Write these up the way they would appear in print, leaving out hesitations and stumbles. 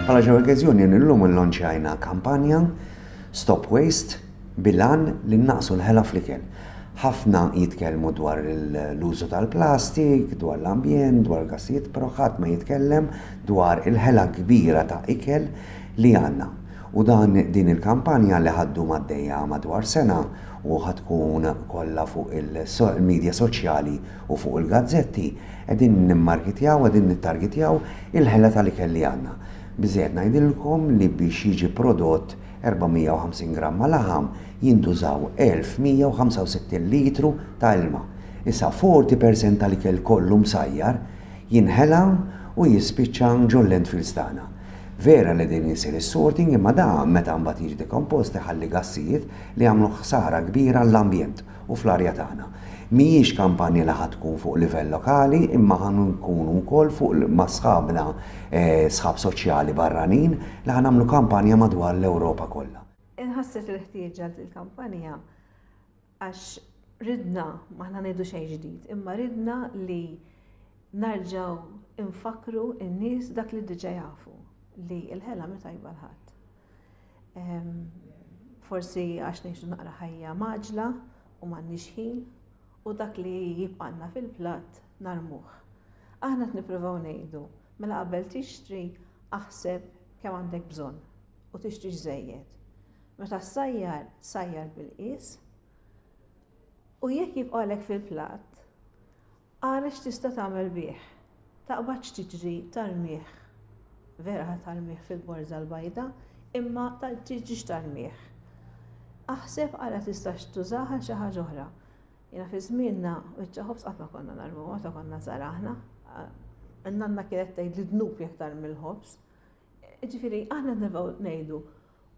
Bħala ġew okkażjoni illum illonċjajna kampanja Stop Waste bilan li naqsu l-ħela fl-ikel. Ħafna jitkellmu dwar l-użu tal-plastik, dwar l-ambjent, dwar gassijiet, però ħadd ma jitkellem dwar il-ħela kbira ta' ikel li għandna. U din il-kampanja li ħaddu maddejja madwar sena u ħatkun kollha fuq il-medja soċjali u fuq il-gazzetti qegħdin nimmarkitjaw, qegħdin nittargetjaw il-ħela tal-ikel li għandna. Biżgħet ngħidilkom li biex jiġi prodott 450 gramma laħam jintużaw 1165 litru ta' ilma. Issa 40% tal-ikel kollu msajjar jinħela u jispiċċa ġol landfills tagħna. Vera li din jisir is-sorting imma da meta mbagħad jiġi dekompost iħalli gassijiet li jagħmlu ħsara kbira l-ambjent u fl-arja tagħna. Mhijiex kampanja li ħad tkun fuq livell lokali imma ħan nkunu wkoll fuq ma' sħabna sħab soċjali barranin li ħan nagħmlu kampanja madwar l-Ewropa kollha. Inħasset il-ħtieġa il-kampanja għax ridna ma ħna ngħidu xejn ġdid, imma ridna li narġgħu infakru n-nies dak li diġà jafu li l-ħela ma tajba l-ħadd. Forsi għax ngħixu naqra ħajja maġla u m'għandniex ħin u dak li jibqanna fil-platt narmuh. Aħna nippruvaw ngħidu mela qabel tixtri aħseb kemm għandek bżonn u tixtri żejjed. Meta sajjar bil-qies u jekk jibqalek fil-platt ara x'tista' tagħmel bih. Taqbad x'tiġri tarmih. Vera tarmih fil-borza l-bajda imma tiġix tarmih. Aħseb ara tista' tużaha xi ħaġa oħra. Jiena fi żmienna wiċċa ħobs qatt ma konna narmu, meta konna żgħar aħna. Nanna kienet tgħid li dnub jektar mill-ħobs. Ġifieri aħna nibgħu ngħidu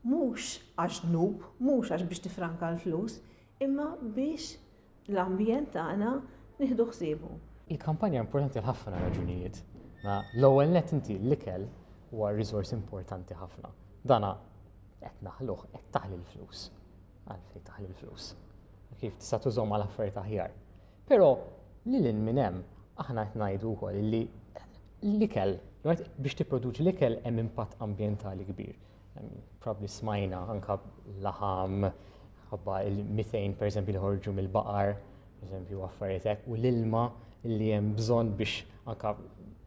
mhux għax dnub, mhux għax biex tifranka l-flus, imma biex l-ambjent tagħna nieħdu ħsiebu. Il-kampanja importanti ħafna raġunijiet. L-ewwel nett inti l-ikel huwa riżors importanti ħafna. Dana qed naħluh qed taħli l-flus. Għalfejn taħli l-flus. Kif tista' tużhom għal affarijiet aħjar. Però lil minn hemm aħna qed ngħidu wkoll li l-ikel biex tipproduċi l-ikel hemm impatt ambjentali kbir. Probabbli smajna anke laħam, ħabba il-methane pereżempju li ħorġu mill-baqar, pereżempju affarijiet hekk, u l-ilma li hemm bżonn biex anke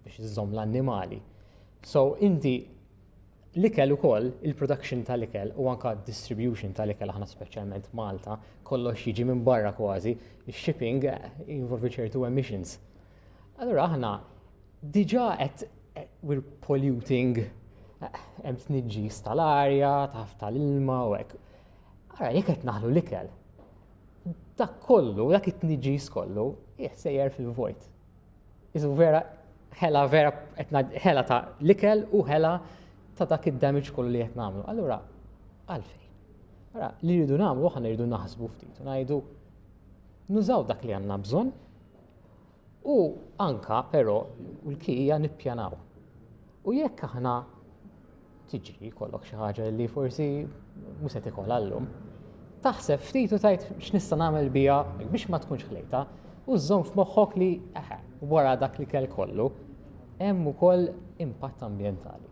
biex iżżomm l-annimali. So inti l-ikel ukoll, il-production tal-ikel u anke distribution tal-ikel aħna speċjalment Malta, kollox jiġi minn barra kważi, il-shipping involvi ċertu emissions. Allura aħna diġà qed we're polluting hemm tniġġis tal-arja, taf tal-ilma u hekk. Ara jekk qed naħlu l-ikel, dak kollu, dak it-tniġġis kollu sejjer fil-vojt. Isu vera ħela ta' l-ikel u ħela ta' dak id-damage kollu li qed nagħmlu. Allura għalfejn. Ara li rridu nagħmlu aħna rridu naħsbu ftit u ngħidu nużaw dak li għandna bżonn u anka però l-kija nippjanaw. U jekk aħna tiġri kollok xi ħaġa li forsi mhux se tikollha llum, taħseb ftit u tajt x'nista' nagħmel biha biex ma tkunx ħlejta u żżomm f'moħħok li wara dak li kell kollu hemm ukoll impatt ambjentali.